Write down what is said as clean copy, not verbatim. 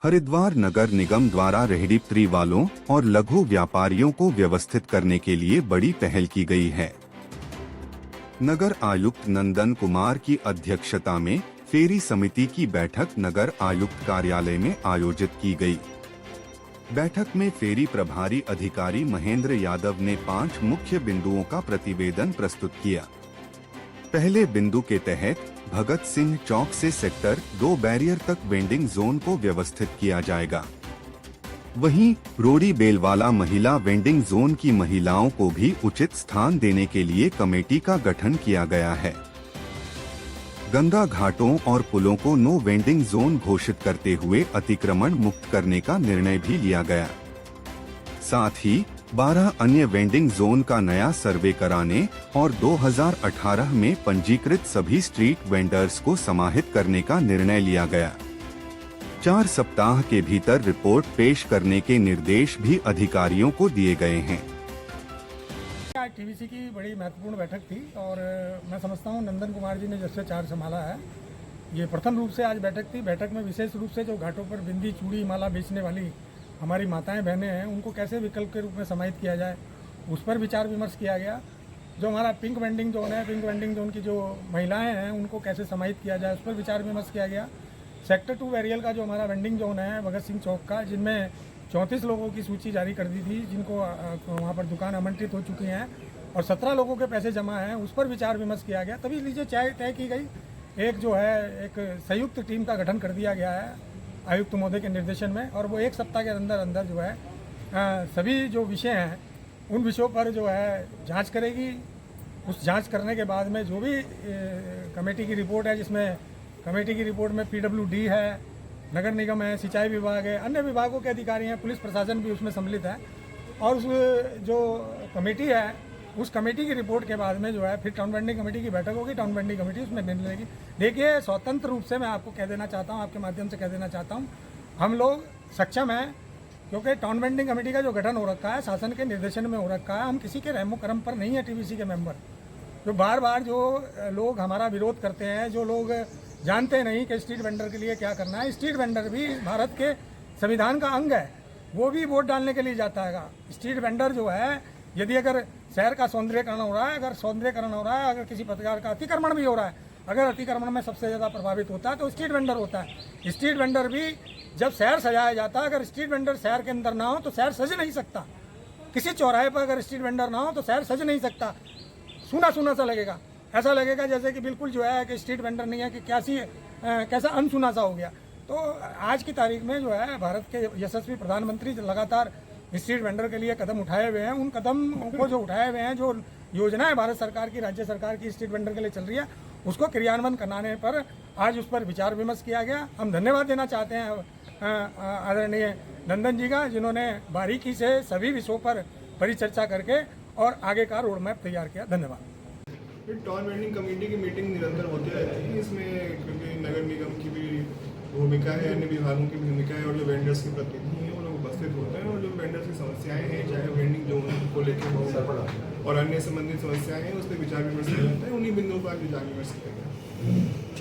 हरिद्वार नगर निगम द्वारा रेहड़ी पटरी वालों और लघु व्यापारियों को व्यवस्थित करने के लिए बड़ी पहल की गई है। नगर आयुक्त नंदन कुमार की अध्यक्षता में फेरी समिति की बैठक नगर आयुक्त कार्यालय में आयोजित की गई। बैठक में फेरी प्रभारी अधिकारी महेंद्र यादव ने 5 मुख्य बिंदुओं का प्रतिवेदन प्रस्तुत किया। पहले बिंदु के तहत भगत सिंह चौक से सेक्टर 2 बैरियर तक वेंडिंग जोन को व्यवस्थित किया जाएगा। वहीं रोड़ी बेलवाला महिला वेंडिंग जोन की महिलाओं को भी उचित स्थान देने के लिए कमेटी का गठन किया गया है। गंगा घाटों और पुलों को नो वेंडिंग जोन घोषित करते हुए अतिक्रमण मुक्त करने का निर्णय भी लिया गया। साथ ही 12 अन्य वेंडिंग जोन का नया सर्वे कराने और 2018 में पंजीकृत सभी स्ट्रीट वेंडर्स को समाहित करने का निर्णय लिया गया। 4 सप्ताह के भीतर रिपोर्ट पेश करने के निर्देश भी अधिकारियों को दिए गए हैं। टीवीसी की बड़ी महत्वपूर्ण बैठक थी और मैं समझता हूं नंदन कुमार जी ने जब से चार्ज संभाला है, ये प्रथम रूप से आज बैठक थी। बैठक में विशेष रूप से जो घाटों पर बिंदी चूड़ी माला बेचने वाली हमारी माताएं बहनें हैं, उनको कैसे विकल्प के रूप में समाहित किया जाए, उस पर विचार विमर्श किया गया। जो हमारा पिंक वेंडिंग जोन है, पिंक वेंडिंग जोन की जो महिलाएं हैं उनको कैसे समाहित किया जाए, उस पर विचार विमर्श किया गया। सेक्टर 2 बैरियल का जो हमारा वेंडिंग जोन है भगत सिंह चौक का, जिनमें 34 लोगों की सूची जारी कर दी थी, जिनको वहाँ पर दुकान आमंत्रित हो चुकी हैं और 17 लोगों के पैसे जमा हैं, उस पर विचार विमर्श किया गया। तभी लीजिए तय की गई, एक जो है एक संयुक्त टीम का गठन कर दिया गया है आयुक्त महोदय के निर्देशन में, और वो 1 सप्ताह के अंदर अंदर जो है सभी जो विषय हैं उन विषयों पर जो है जांच करेगी। उस जांच करने के बाद में जो भी कमेटी की रिपोर्ट है, जिसमें कमेटी की रिपोर्ट में PWD है, नगर निगम है, सिंचाई विभाग है, अन्य विभागों के अधिकारी हैं, पुलिस प्रशासन भी उसमें सम्मिलित है, और उस जो कमेटी है उस कमेटी की रिपोर्ट के बाद में जो है फिर टाउन वेंडिंग कमेटी की बैठक होगी। टाउन वेंडिंग कमेटी उसमें निर्णय लेगी। देखिए, स्वतंत्र रूप से मैं आपको कह देना चाहता हूँ, आपके माध्यम से कह देना चाहता हूँ, हम लोग सक्षम हैं, क्योंकि टाउन वेंडिंग कमेटी का जो गठन हो रखा है शासन के निर्देशन में हो रखा है। हम किसी के रहमो करम पर नहीं है। टीवीसी के मेंबर जो बार बार जो लोग हमारा विरोध करते हैं, जो लोग जानते नहीं कि स्ट्रीट वेंडर के लिए क्या करना है। स्ट्रीट वेंडर भी भारत के संविधान का अंग है, वो भी वोट डालने के लिए जाता है। स्ट्रीट वेंडर जो है, यदि अगर शहर का सौंदर्यकरण हो रहा है, अगर सौंदर्यकरण हो रहा है, अगर किसी प्रकार का अतिक्रमण भी हो रहा है, अगर अतिक्रमण में सबसे ज़्यादा प्रभावित होता है तो स्ट्रीट वेंडर होता है। स्ट्रीट वेंडर भी जब शहर सजाया जाता है, अगर स्ट्रीट वेंडर शहर के अंदर ना हो तो शहर सज नहीं सकता। किसी चौराहे पर अगर स्ट्रीट वेंडर ना हो तो शहर सज नहीं सकता। सूना सूना सा लगेगा, ऐसा लगेगा जैसे कि बिल्कुल जो है कि स्ट्रीट वेंडर नहीं है, कि कैसा अनसुना सा हो गया। तो आज की तारीख में जो है भारत के यशस्वी प्रधानमंत्री लगातार स्ट्रीट वेंडर के लिए कदम उठाए हुए हैं। उन कदम को जो उठाए हुए हैं, जो योजना है भारत सरकार की, राज्य सरकार की स्ट्रीट वेंडर के लिए चल रही है, उसको क्रियान्वयन कराने पर आज उस पर विचार विमर्श किया गया। हम धन्यवाद देना चाहते हैं आदरणीय नंदन जी का, जिन्होंने बारीकी से सभी विषयों पर परिचर्चा करके और आगे का रोड मैप तैयार किया। धन्यवाद। टाउन वेंडिंग कमेटी की मीटिंग निरंतर होती रहती है। इसमें क्योंकि नगर निगम की भी भूमिका है, अन्य विभागों की भूमिका है, और जो वेंडर्स के प्रतिनिधि हैं वो लोग उपस्थित होते हैं, और जो वेंडर्स की समस्याएं हैं, चाहे वेंडिंग जोन को लेकर हो और अन्य संबंधित समस्याएं हैं, उस पर विचार विमर्श किया जाता है। उन्हीं बिंदुओं पर विचार विमर्श किया गया।